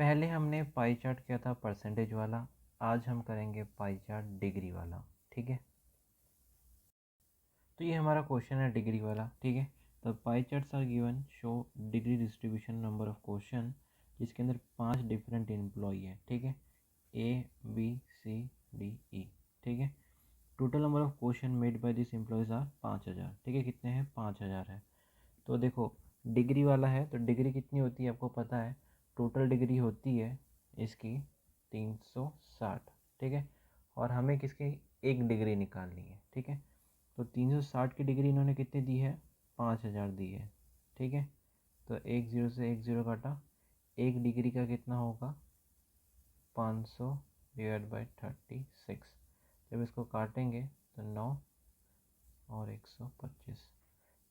पहले हमने pie chart किया था परसेंटेज वाला, आज हम करेंगे पाई चार्ट डिग्री वाला। ठीक है, तो ये हमारा क्वेश्चन है डिग्री वाला। ठीक है, तो pie charts are given show degree distribution number of question, जिसके अंदर 5 डिफरेंट एम्प्लॉई है। ठीक है, ए बी सी डी ई। ठीक है, total number of question made by this employees are 5000। ठीक है, कितने हैं? 5000 है। तो देखो डिग्री वाला है तो डिग्री कितनी होती है आपको पता है, टोटल डिग्री होती है इसकी 360। ठीक है, और हमें किसकी एक डिग्री निकालनी है। ठीक है, तो 360 की डिग्री इन्होंने कितनी दी है? 5000 दी है। ठीक है, तो एक ज़ीरो से एक ज़ीरो काटा, एक डिग्री का कितना होगा? 500 डिवाइड बाई 36। जब इसको काटेंगे तो 9 और 125,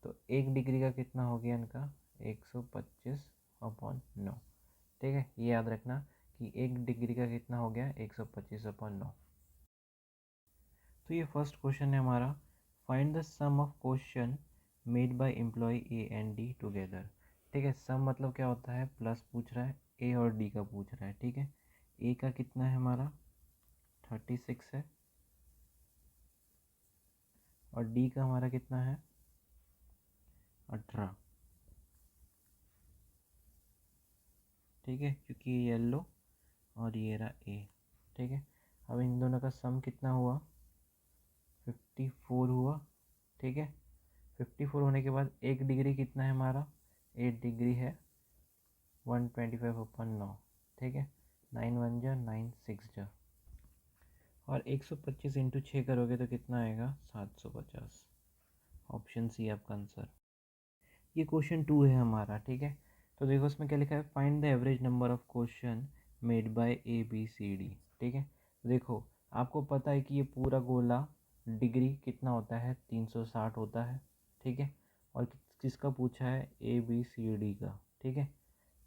तो एक डिग्री का कितना हो गया इनका? 125/9। ठीक है, ये याद रखना कि एक डिग्री का कितना हो गया? 125/9। तो ये फर्स्ट क्वेश्चन है हमारा, find the sum of question made by employee A and D together. ठीक है, सम मतलब क्या होता है? प्लस पूछ रहा है, ए और डी का पूछ रहा है। ठीक है, ए का कितना है हमारा? 36 है, और डी का हमारा कितना है? 18। ठीक है, क्योंकि ये येलो और ये रहा ए। ठीक है, अब इन दोनों का सम कितना हुआ? 54 हुआ। ठीक है, 54 होने के बाद एक डिग्री कितना है हमारा? 8 डिग्री है, 125/9। ठीक है, 9 1 जा 9 6 जा, और 125 इंटू 6 करोगे तो कितना आएगा? 750। ऑप्शन सी आपका आंसर। ये क्वेश्चन 2 है हमारा। ठीक है, तो देखो उसमें क्या लिखा है, find the average number of question made by A B C D. ठीक है, देखो आपको पता है कि ये पूरा गोला डिग्री कितना होता है? 360 होता है। ठीक है, और किसका पूछा है? ए बी सी डी का। ठीक है,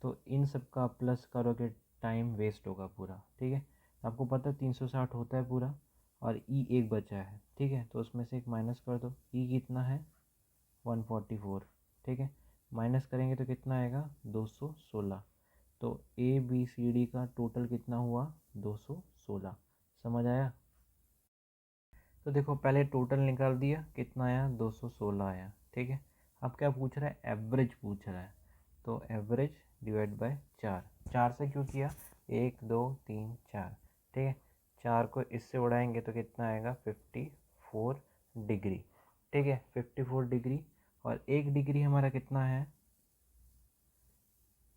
तो इन सब का प्लस करोगे टाइम वेस्ट होगा पूरा। ठीक है, आपको पता है 360 होता है पूरा, और ई एक बचा है। ठीक है, तो उसमें से एक माइनस कर दो, ई कितना है? 144। ठीक है, माइनस करेंगे तो कितना आएगा? 216। तो ए बी सी डी का टोटल कितना हुआ? 216। समझ आया? तो देखो पहले टोटल निकाल दिया, कितना आया? 216 आया। ठीक है, अब क्या पूछ रहा है? एवरेज पूछ रहा है, तो एवरेज डिवाइड बाय 4। 4 से क्यों किया? 1 2 3 4। ठीक है, 4 को इससे उड़ाएंगे तो कितना आएगा? 54 डिग्री। ठीक है, 54 डिग्री, और एक डिग्री हमारा कितना है?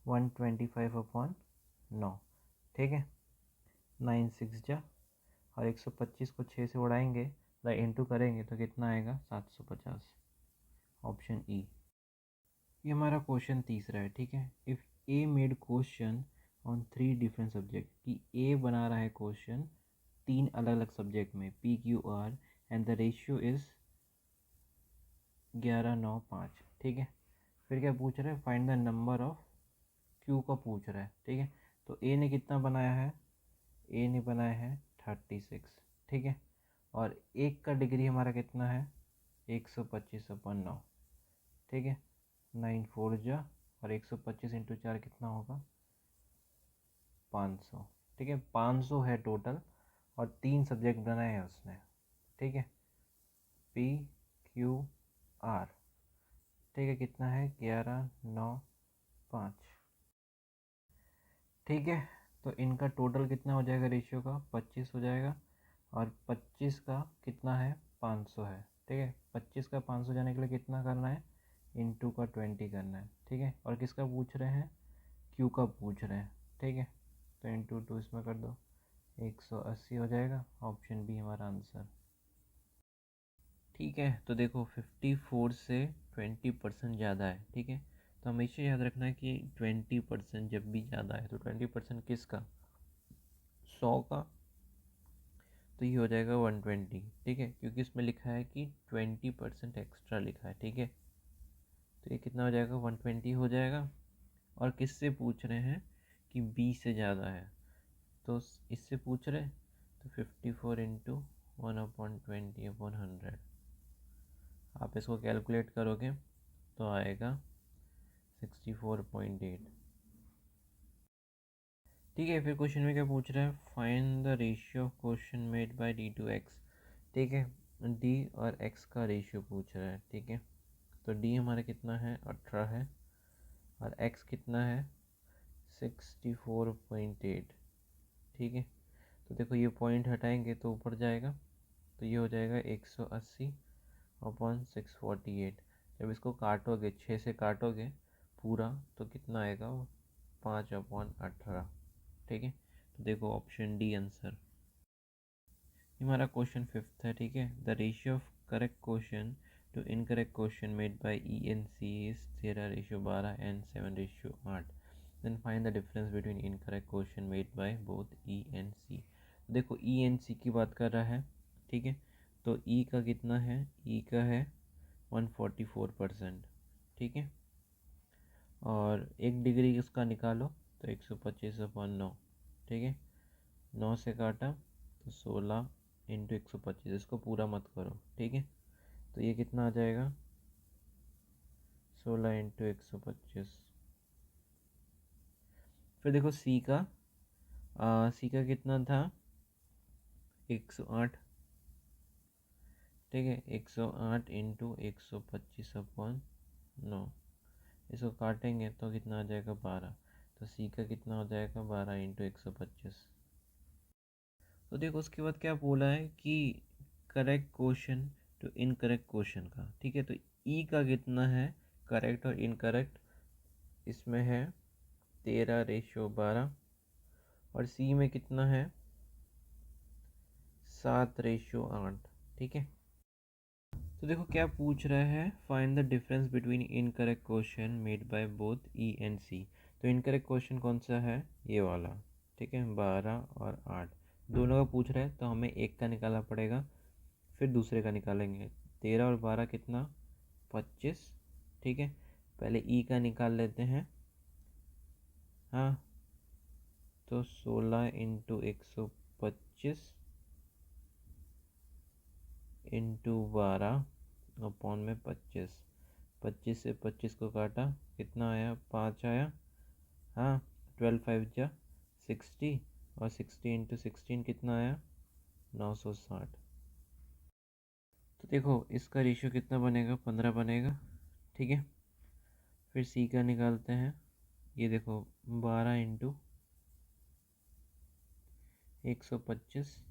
125/9। ठीक है, 9 6 जा, और 125 को 6 से उड़ाएंगे तो इंटू करेंगे तो कितना आएगा? 750। Option E. ये हमारा क्वेश्चन तीसरा है। ठीक है, if A made question on 3 different subject, कि ए बना रहा है क्वेश्चन 3 अलग अलग सब्जेक्ट में, P Q R, and the ratio is 11 9 5। ठीक है, फिर क्या पूछ रहा है? Find the number of Q का पूछ रहा है। ठीक है, तो ए ने कितना बनाया है? ए ने बनाया है 36। ठीक है, और एक का डिग्री हमारा कितना है? 125/9। ठीक है, 9 4 जा, और 125 इंटू 4 कितना होगा? 500। ठीक है, 500 है टोटल, और 3 सब्जेक्ट बनाए हैं उसने। ठीक है, पी क्यू आर। ठीक है, कितना है? 11 9 5। ठीक है, तो इनका टोटल कितना हो जाएगा रेशियो का? 25 हो जाएगा, और 25 का कितना है? 500 है। ठीक है, 25 का 500 जाने के लिए कितना करना है? इंटू का 20 करना है। ठीक है, और किसका पूछ रहे हैं? क्यू का पूछ रहे हैं। ठीक है, तो इंटू 2 इसमें कर दो, 180 हो जाएगा। ऑप्शन बी हमारा आंसर। ठीक है, तो देखो 54 से 20% ज़्यादा है। ठीक है, तो हमेशा याद रखना है कि 20% जब भी ज़्यादा है तो 20% किसका? 100 का, तो ये हो जाएगा 120। ठीक है, क्योंकि इसमें लिखा है कि 20% एक्स्ट्रा लिखा है। ठीक है, तो ये कितना हो जाएगा? 120 हो जाएगा। और किससे पूछ रहे हैं? कि बी से ज़्यादा है, तो इससे पूछ रहे, तो 54 इंटू 1/20/100। आप इसको कैलकुलेट करोगे तो आएगा 64.8। ठीक है, फिर क्वेश्चन में क्या पूछ रहा है, find the ratio of question made by D to X. ठीक है, डी और एक्स का रेशियो पूछ रहा है। ठीक है, तो डी हमारा कितना है, 18 है, और एक्स कितना है, 64.8। ठीक है, तो देखो ये पॉइंट हटाएंगे तो ऊपर जाएगा, तो ये हो जाएगा 180/648। जब इसको काटोगे, 6 से काटोगे पूरा, तो कितना आएगा, 5/18। ठीक है, तो देखो ऑप्शन डी आंसर। हमारा क्वेश्चन 5th है। ठीक है, the ratio of correct question to incorrect question made by E N C is 13:12 and 7:8। Then find the difference between incorrect question made by both E and C. देखो E N सी की बात कर रहा है। ठीक है, तो ई का कितना है, ई का है 144%। ठीक है, और 1 डिग्री इसका निकालो तो 125/9। ठीक है, 9 से काटा तो 16 × 125, इसको पूरा मत करो। ठीक है, तो ये कितना आ जाएगा, 16 × 125। फिर देखो सी का कितना था, 108। ठीक है, 108 × 125/9, इसको काटेंगे तो कितना आ जाएगा, 12। तो सी का कितना हो जाएगा, 12 × 125। तो देखो उसके बाद क्या बोला है कि correct question to incorrect question का। ठीक है, तो ई का कितना है, करेक्ट और इनकरेक्ट, इसमें है 13:12, और सी में कितना है, 7:8। ठीक है, तो देखो क्या पूछ रहा है, find the difference between incorrect question made by both E and C. तो इनकरेक्ट क्वेश्चन कौन सा है, ये वाला। ठीक है, 12 और 8 दोनों का पूछ रहा है, तो हमें एक का निकालना पड़ेगा, फिर दूसरे का निकालेंगे। 13 और 12 कितना, 25। ठीक है, पहले ई का निकाल लेते हैं। हाँ, तो 16 × 125 × 12/25। 25 से 25 को काटा, कितना आया, 5 आया। हाँ, 12×5 = 60, और 60 × 16 कितना आया, 960। तो देखो इसका रेशियो कितना बनेगा, 15 बनेगा। ठीक है, फिर सी का निकालते हैं। ये देखो 12 × 125।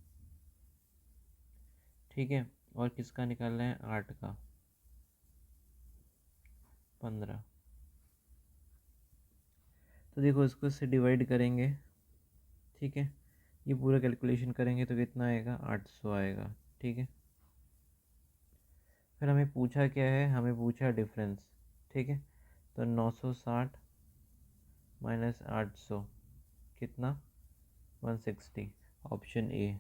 ठीक है, और किसका निकालना है, 8 का, 15। तो देखो इसको इससे डिवाइड करेंगे। ठीक है, ये पूरा कैलकुलेशन करेंगे तो कितना आएगा, 800 आएगा। ठीक है, फिर हमें पूछा क्या है, हमें पूछा डिफरेंस। ठीक है, तो 960 - 800 कितना, 160, ऑप्शन ए।